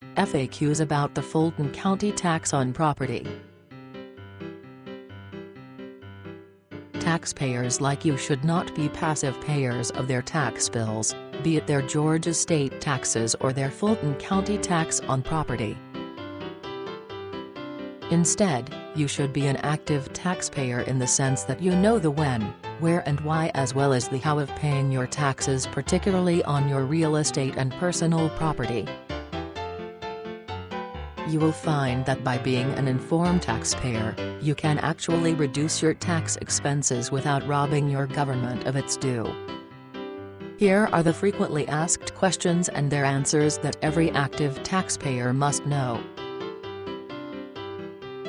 FAQs about the Fulton County tax on property. Taxpayers like you should not be passive payers of their tax bills, be it their Georgia state taxes or their Fulton County tax on property. Instead, you should be an active taxpayer in the sense that you know the when, where and why as well as the how of paying your taxes, particularly on your real estate and personal property. You will find that by being an informed taxpayer, you can actually reduce your tax expenses without robbing your government of its due. Here are the frequently asked questions and their answers that every active taxpayer must know.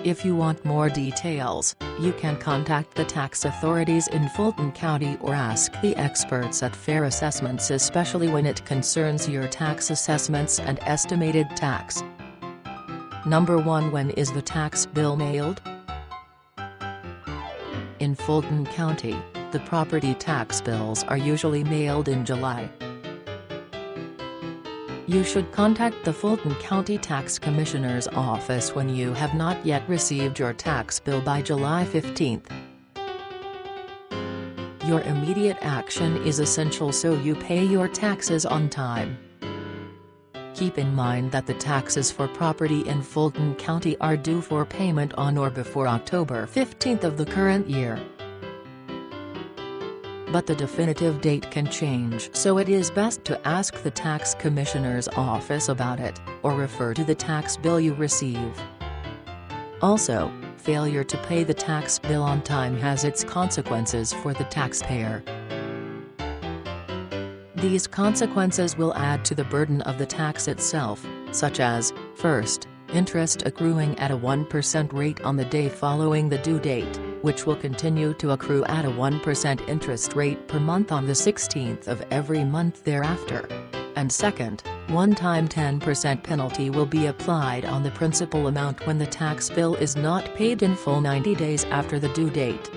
If you want more details, you can contact the tax authorities in Fulton County or ask the experts at Fair Assessments, especially when it concerns your tax assessments and estimated tax. Number 1. When is the tax bill mailed? In Fulton County, the property tax bills are usually mailed in July. You should contact the Fulton County Tax Commissioner's office when you have not yet received your tax bill by July 15th. Your immediate action is essential so you pay your taxes on time. Keep in mind that the taxes for property in Fulton County are due for payment on or before October 15th of the current year. But the definitive date can change, so it is best to ask the tax commissioner's office about it, or refer to the tax bill you receive. Also, failure to pay the tax bill on time has its consequences for the taxpayer. These consequences will add to the burden of the tax itself, such as, first, interest accruing at a 1% rate on the day following the due date, which will continue to accrue at a 1% interest rate per month on the 16th of every month thereafter. And second, one-time 10% penalty will be applied on the principal amount when the tax bill is not paid in full 90 days after the due date.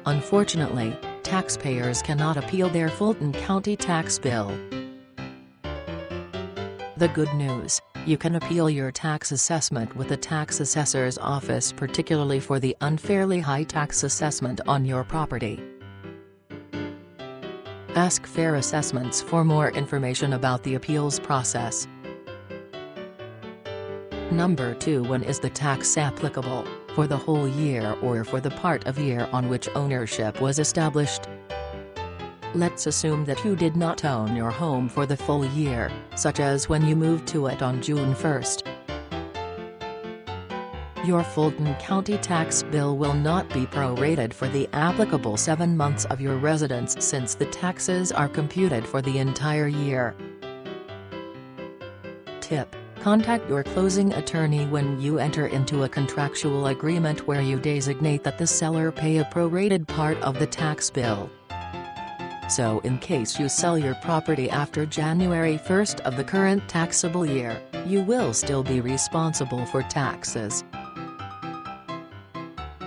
Unfortunately, taxpayers cannot appeal their Fulton County tax bill. The good news: you can appeal your tax assessment with the tax assessor's office, particularly for the unfairly high tax assessment on your property. Ask Fair Assessments for more information about the appeals process. Number 2. When is the tax applicable, for the whole year or for the part of year on which ownership was established? Let's assume that you did not own your home for the full year, such as when you moved to it on June 1st. Your Fulton County tax bill will not be prorated for the applicable 7 months of your residence since the taxes are computed for the entire year. Tip: contact your closing attorney when you enter into a contractual agreement where you designate that the seller pay a prorated part of the tax bill. So in case you sell your property after January 1st of the current taxable year, you will still be responsible for taxes.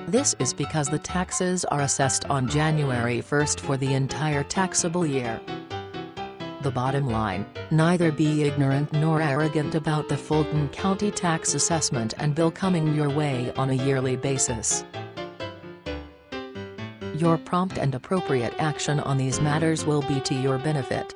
This is because the taxes are assessed on January 1st for the entire taxable year. The bottom line: neither be ignorant nor arrogant about the Fulton County tax assessment and bill coming your way on a yearly basis. Your prompt and appropriate action on these matters will be to your benefit.